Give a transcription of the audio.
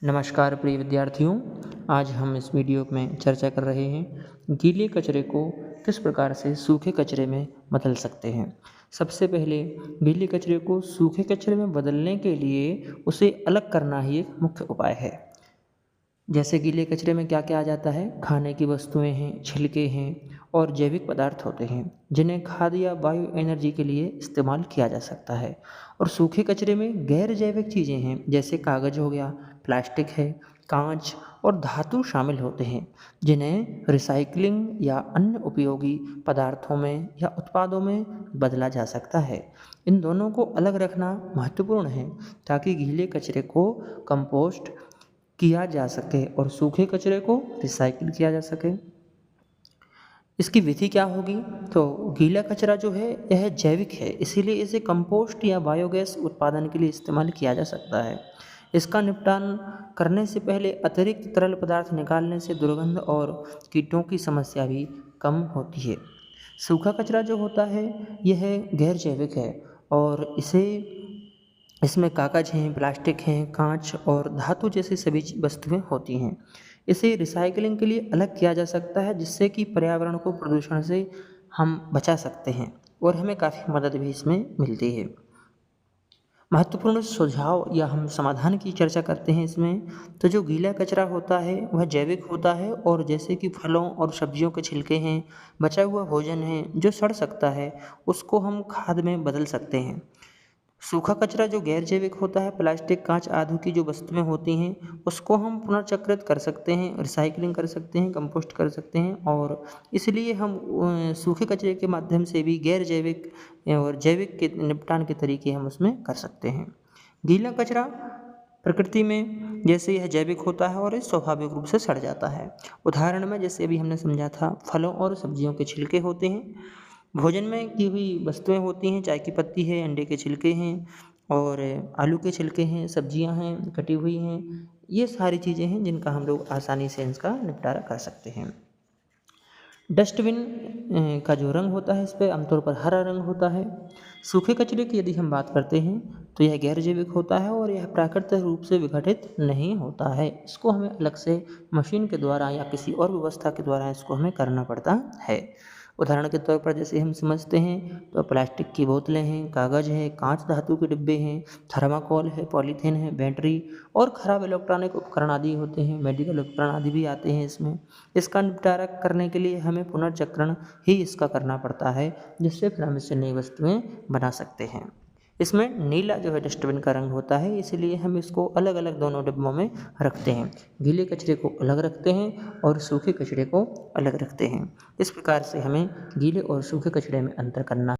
नमस्कार प्रिय विद्यार्थियों, आज हम इस वीडियो में चर्चा कर रहे हैं गीले कचरे को किस प्रकार से सूखे कचरे में बदल सकते हैं। सबसे पहले गीले कचरे को सूखे कचरे में बदलने के लिए उसे अलग करना ही एक मुख्य उपाय है। जैसे गीले कचरे में क्या क्या आ जाता है, खाने की वस्तुएं हैं, छिलके हैं और जैविक पदार्थ होते हैं जिन्हें खाद या बायो एनर्जी के लिए इस्तेमाल किया जा सकता है। और सूखे कचरे में गैर जैविक चीज़ें हैं, जैसे कागज़ हो गया, प्लास्टिक है, कांच और धातु शामिल होते हैं जिन्हें रिसाइकलिंग या अन्य उपयोगी पदार्थों में या उत्पादों में बदला जा सकता है। इन दोनों को अलग रखना महत्वपूर्ण है ताकि गीले कचरे को कंपोस्ट किया जा सके और सूखे कचरे को रिसाइकिल किया जा सके। इसकी विधि क्या होगी? तो गीला कचरा जो है यह जैविक है, इसीलिए इसे कंपोस्ट या बायोगैस उत्पादन के लिए इस्तेमाल किया जा सकता है। इसका निपटान करने से पहले अतिरिक्त तरल पदार्थ निकालने से दुर्गंध और कीटों की समस्या भी कम होती है। सूखा कचरा जो होता है यह गैर जैविक है और इसमें कागज हैं, प्लास्टिक हैं, कांच और धातु जैसी सभी वस्तुएं होती हैं। इसे रिसाइकलिंग के लिए अलग किया जा सकता है जिससे कि पर्यावरण को प्रदूषण से हम बचा सकते हैं और हमें काफ़ी मदद भी इसमें मिलती है। महत्वपूर्ण सुझाव या हम समाधान की चर्चा करते हैं इसमें। तो जो गीला कचरा होता है वह जैविक होता है और जैसे कि फलों और सब्जियों के छिलके हैं, बचा हुआ भोजन है जो सड़ सकता है, उसको हम खाद में बदल सकते हैं। सूखा कचरा जो गैर जैविक होता है, प्लास्टिक, कांच आदि की जो वस्तुएं होती हैं, उसको हम पुनर्चक्रित कर सकते हैं, रिसाइकलिंग कर सकते हैं, कंपोस्ट कर सकते हैं और इसलिए हम सूखे कचरे के माध्यम से भी गैर जैविक और जैविक के निपटान के तरीके हम उसमें कर सकते हैं। गीला कचरा प्रकृति में जैसे यह जैविक होता है और ये स्वाभाविक रूप से सड़ जाता है। उदाहरण में जैसे अभी हमने समझा था, फलों और सब्जियों के छिलके होते हैं, भोजन में की हुई वस्तुएं होती हैं, चाय की पत्ती है, अंडे के छिलके हैं और आलू के छिलके हैं, सब्जियां हैं, कटी हुई हैं, ये सारी चीज़ें हैं जिनका हम लोग आसानी से इसका निपटारा कर सकते हैं। डस्टबिन का जो रंग होता है इस पर आमतौर पर हरा रंग होता है। सूखे कचरे की यदि हम बात करते हैं तो यह गैर जैविक होता है और यह प्राकृतिक रूप से विघटित नहीं होता है। इसको हमें अलग से मशीन के द्वारा या किसी और व्यवस्था के द्वारा इसको हमें करना पड़ता है। उदाहरण के तौर पर जैसे हम समझते हैं तो प्लास्टिक की बोतलें हैं, कागज़ है, कांच धातु के डिब्बे हैं, थर्माकोल है, पॉलीथीन है, बैटरी और खराब इलेक्ट्रॉनिक उपकरण आदि होते हैं, मेडिकल उपकरण आदि भी आते हैं इसमें। इसका निपटारा करने के लिए हमें पुनर्चक्रण ही इसका करना पड़ता है, जिससे फिर हम इससे नई वस्तुएं बना सकते हैं। इसमें नीला जो है डस्टबिन का रंग होता है, इसलिए हम इसको अलग अलग दोनों डिब्बों में रखते हैं। गीले कचरे को अलग रखते हैं और सूखे कचरे को अलग रखते हैं। इस प्रकार से हमें गीले और सूखे कचरे में अंतर करना